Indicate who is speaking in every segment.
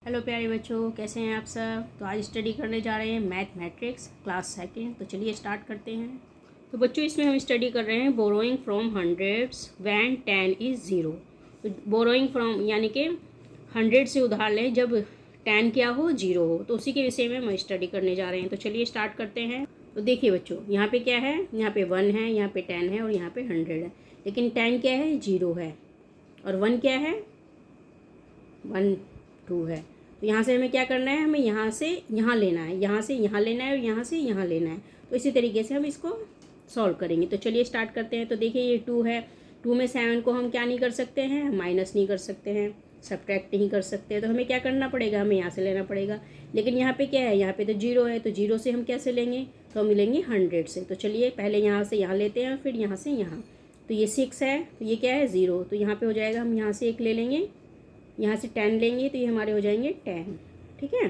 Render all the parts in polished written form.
Speaker 1: Hello प्यारे बच्चों, कैसे हैं आप सब। तो आज स्टडी करने जा रहे हैं मैथमेटिक्स क्लास सेकंड। तो चलिए स्टार्ट करते हैं। तो बच्चों इसमें हम स्टडी कर रहे हैं borrowing from hundreds when 10 is zero. तो बोरोइंग फ्रॉम यानी कि 100 से उधार लें जब 10 क्या हो, ज़ीरो हो। तो उसी के विषय में हम स्टडी करने जा रहे हैं। तो चलिए स्टार्ट करते हैं। तो देखिए बच्चों, यहाँ पे क्या है, यहाँ पे 1 है, यहाँ पे 10 है और यहाँ पे 100 है। लेकिन 10 क्या है, ज़ीरो है। और 1 क्या है, 1 2 है। तो यहाँ से हमें क्या करना है, हमें यहाँ से यहाँ लेना है, यहाँ से यहाँ लेना है और यहाँ से यहाँ लेना है। तो इसी तरीके से हम इसको सॉल्व करेंगे। तो चलिए स्टार्ट करते हैं। तो देखिए ये 2 है, 2 में 7 को हम क्या नहीं कर सकते हैं, माइनस नहीं कर सकते हैं, सब्ट्रैक्ट नहीं कर सकते। तो हमें क्या करना पड़ेगा, हमें यहाँ से लेना पड़ेगा। लेकिन यहाँ पे क्या है, यहाँ पे तो 0 है, तो 0 से हम कैसे लेंगे, तो हम लेंगे 100 से। तो चलिए पहले यहाँ से यहाँ लेते हैं, फिर यहाँ से यहाँ। तो ये 6 है, तो ये क्या है, 0। तो यहाँ पे हो जाएगा, हम यहाँ से 1 ले लेंगे, यहाँ से 10 लेंगे, तो ये हमारे हो जाएंगे 10। ठीक है।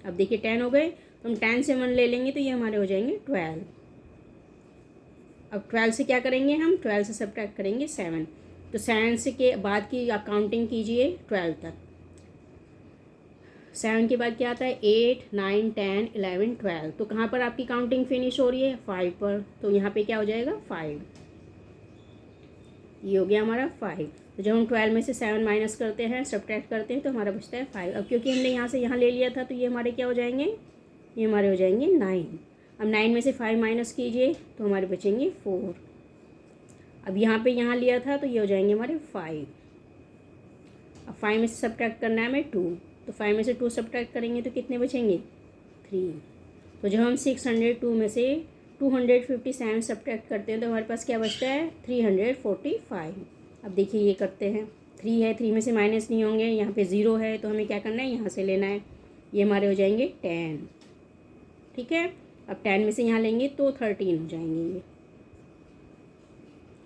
Speaker 1: अब देखिए 10 हो गए, तो हम 10 से 1 ले लेंगे, तो ये हमारे हो जाएंगे 12। अब 12 से क्या करेंगे, हम 12 से सब्ट्रैक्ट करेंगे 7। तो 7 से के बाद की काउंटिंग कीजिए 12 तक। 7 के बाद क्या आता है, 8 9 10 11 12। तो कहाँ पर आपकी काउंटिंग फिनिश हो रही है, 5 पर। तो यहाँ पे क्या हो जाएगा, 5। ये हो गया हमारा 5। तो जब हम 12 में से 7 माइनस करते हैं, सब्ट्रैक्ट करते हैं, तो हमारा बचता है 5। अब क्योंकि हमने यहाँ से यहाँ ले लिया था, तो ये हमारे क्या हो जाएंगे, ये हमारे हो जाएंगे 9। अब 9 में से 5 माइनस कीजिए, तो हमारे बचेंगे 4। अब यहाँ पे यहाँ लिया था, तो ये हो जाएंगे हमारे 5। अब 5 में से सब्ट्रैक्ट करना है हमें 2। तो 5 में से 2 सब्ट्रैक्ट करेंगे तो कितने बचेंगे, 3। तो जब हम 602 में से 257 सब्ट्रैक्ट करते हैं, तो हमारे पास क्या बचता है, 345। अब देखिए ये करते हैं, 3 है, 3 में से माइनस नहीं होंगे, यहाँ पे 0 है, तो हमें क्या करना है, यहाँ से लेना है। ये हमारे हो जाएंगे 10। ठीक है। अब 10 में से यहाँ लेंगे तो 13 हो जाएंगे, ये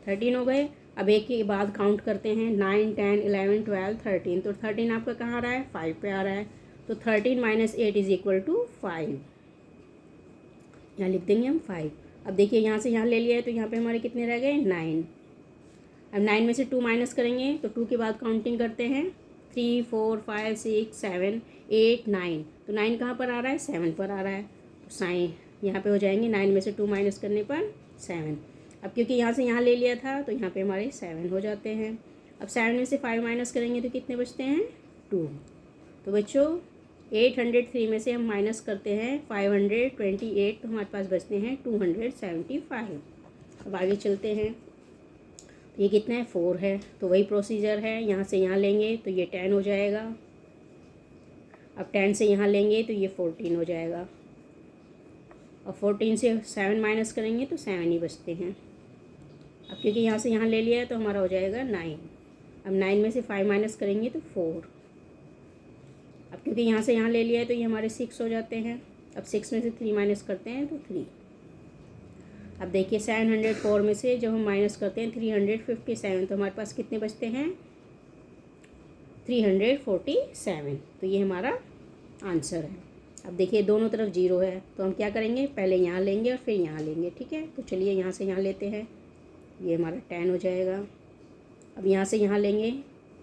Speaker 1: 13 हो गए। अब एक के बाद काउंट करते हैं, 9 10 11 12 13। तो 13 आपका कहाँ आ रहा है, 5 पे आ रहा है। तो 13 माइनस 8 इज इक्वल टू 5। यहाँ लिख देंगे हम 5। अब देखिए यहाँ से यहाँ ले लिया है, तो यहाँ पे हमारे कितने रह गए, 9। अब 9 में से 2 माइनस करेंगे, तो 2 के बाद काउंटिंग करते हैं, 3 4 5 6 7 8 9। तो 9 कहाँ पर आ रहा है, 7 पर आ रहा है। तो साइन यहाँ पे हो जाएंगे, 9 में से 2 माइनस करने पर 7। अब क्योंकि यहाँ से यहाँ ले लिया था, तो यहाँ पे हमारे 7 हो जाते हैं। अब 7 में से 5 माइनस करेंगे, तो कितने बचते हैं, 2। तो बच्चों 803 में से हम माइनस करते हैं 528, तो हमारे पास बचते हैं 275। अब आगे चलते हैं। तो ये कितना है, 4 है। तो वही प्रोसीजर है, यहाँ से यहाँ लेंगे तो ये 10 हो जाएगा। अब 10 से यहाँ लेंगे तो ये 14 हो जाएगा। और 14 से 7 माइनस करेंगे तो 7 ही बचते हैं। अब क्योंकि यहाँ से यहाँ ले लिया है, तो हमारा हो जाएगा 9। अब 9 में से 5 माइनस करेंगे तो 4। अब क्योंकि यहाँ से यहाँ ले लिया है, तो ये हमारे 6 हो जाते हैं। अब 6 में से 3 माइनस करते हैं तो 3। अब देखिए 704 में से जब हम माइनस करते हैं 357, तो हमारे पास कितने बचते हैं, 347। तो ये हमारा आंसर है। अब देखिए दोनों तरफ 0 है, तो हम क्या करेंगे, पहले यहाँ लेंगे और फिर यहाँ लेंगे। ठीक है। तो चलिए यहाँ से यहाँ लेते हैं, ये हमारा 10 हो जाएगा। अब यहाँ से यहाँ लेंगे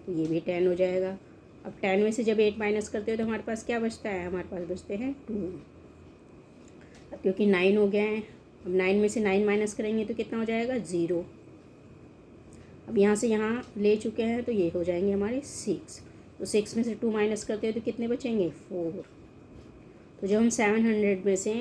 Speaker 1: तो ये भी 10 हो जाएगा। अब 10 में से जब 8 माइनस करते हो, तो हमारे पास क्या बचता है, हमारे पास बचते हैं 2। अब क्योंकि 9 हो गए हैं, अब 9 में से 9 माइनस करेंगे तो कितना हो जाएगा, 0। अब यहाँ से यहाँ ले चुके हैं, तो ये हो जाएंगे हमारे 6। तो 6 में से 2 माइनस करते हैं तो कितने बचेंगे, 4। तो जब हम 700 में से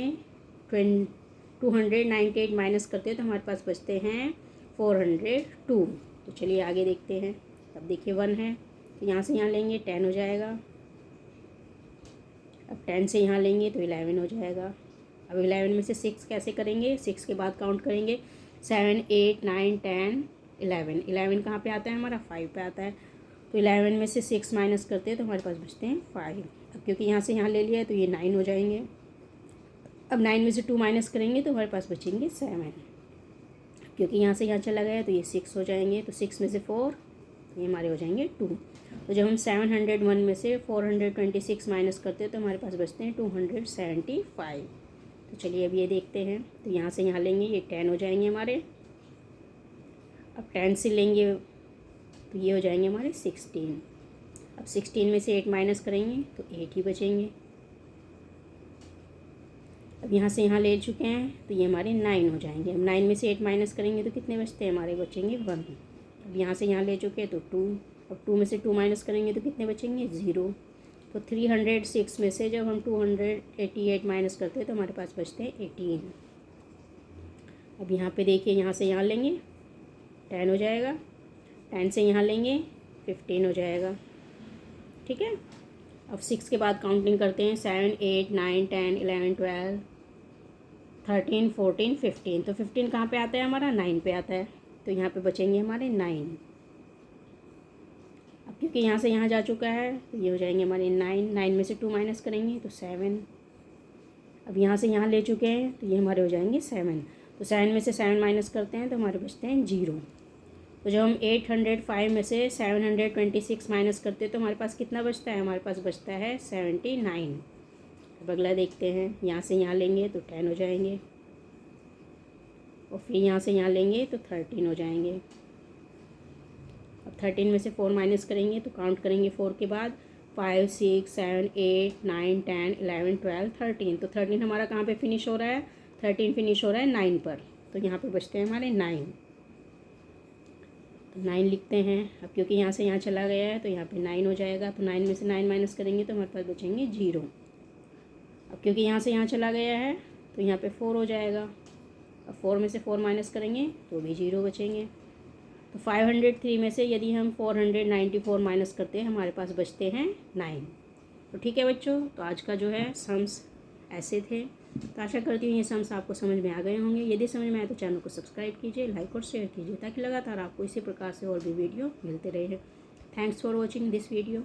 Speaker 1: 298 माइनस करते हैं, तो हमारे पास बचते हैं 402। तो चलिए आगे देखते हैं। अब देखिए 1 है, तो यहाँ से यहाँ लेंगे 10 हो जाएगा। अब 10 से यहाँ लेंगे तो 11 हो जाएगा। अब 11 में से 6 कैसे करेंगे, 6 के बाद काउंट करेंगे, 7 8 9 10 11। 11 कहाँ पे आता है, हमारा 5 पे आता है। तो 11 में से 6 माइनस करते हैं, तो हमारे पास बचते हैं 5। अब क्योंकि यहाँ से यहाँ ले लिया है, तो ये 9 हो जाएंगे। अब 9 में से 2 माइनस करेंगे, तो हमारे पास बचेंगे 7। क्योंकि यहाँ से यहाँ चला गया, तो ये 6 हो जाएंगे। तो 6 में से 4, तो ये हमारे हो जाएंगे 2। तो जब हम 701 में से 426 माइनस करते हैं, तो हमारे पास बचते हैं 275। तो चलिए अब ये देखते हैं। तो यहाँ से यहाँ लेंगे, ये 10 हो जाएंगे हमारे। अब 10 से लेंगे तो ये हो जाएंगे हमारे 16। अब 16 में से 8 माइनस करेंगे तो 8 ही बचेंगे। अब यहाँ से यहाँ ले चुके हैं तो ये हमारे 9 हो जाएंगे। अब 9 में से 8 माइनस करेंगे तो कितने बचते हैं हमारे, बचेंगे 1। अब यहाँ से यहाँ ले चुके हैं तो 2। अब 2 में से 2 माइनस करेंगे तो कितने बचेंगे, 0। तो 306 में से जब हम 288 माइनस करते हैं तो हमारे पास बचते हैं 18। अब यहाँ पे देखिए, यहाँ से यहाँ लेंगे 10 हो जाएगा, 10 से यहाँ लेंगे 15 हो जाएगा। ठीक है। अब 6 के बाद काउंटिंग करते हैं, 7 8 9 10 11 12 13 14 15। तो 15 कहाँ पे आता है हमारा, 9 पे आता है। तो यहाँ पे बचेंगे हमारे 9। अब क्योंकि यहाँ से यहाँ जा चुका है तो ये हो जाएंगे हमारे 9। 9 में से 2 माइनस करेंगे तो 7। अब यहाँ से यहाँ ले चुके हैं तो ये हमारे हो जाएंगे 7। तो 7 में से 7 माइनस करते हैं तो हमारे बचते हैं 0। तो जब हम 805 में से 726 माइनस करते हैं तो हमारे पास कितना बचता है, हमारे पास बचता है 79। अब अगला देखते हैं, यहाँ से यहाँ लेंगे तो 10 हो जाएंगे और फिर यहाँ से यहाँ लेंगे तो 13 हो जाएंगे। अब 13 में से 4 माइनस करेंगे तो काउंट करेंगे 4 के बाद 5 6 7 8 9 10 11 12 13। तो 13 हमारा कहाँ पे फिनिश हो रहा है, 13 फिनिश हो रहा है 9 पर। तो यहाँ पे बचते हैं हमारे 9। तो 9 लिखते हैं। अब क्योंकि यहाँ से यहाँ चला गया है तो यहाँ पे 9 हो जाएगा। तो 9 में से 9 माइनस करेंगे तो हमारे पास बचेंगे 0। अब क्योंकि यहाँ से यहाँ चला गया है तो यहाँ पे 4 हो जाएगा। अब 4 में से 4 माइनस करेंगे तो भी 0 बचेंगे। तो 503 में से यदि हम 494 माइनस करते हैं हमारे पास बचते हैं 9। तो ठीक है बच्चों, तो आज का जो है सम्स ऐसे थे। तो आशा करती हूँ ये सम्स आपको समझ में आ गए होंगे। यदि समझ में आए तो चैनल को सब्सक्राइब कीजिए, लाइक और शेयर कीजिए ताकि लगातार आपको इसी प्रकार से और भी वीडियो मिलते रहे। Thanks for watching this video.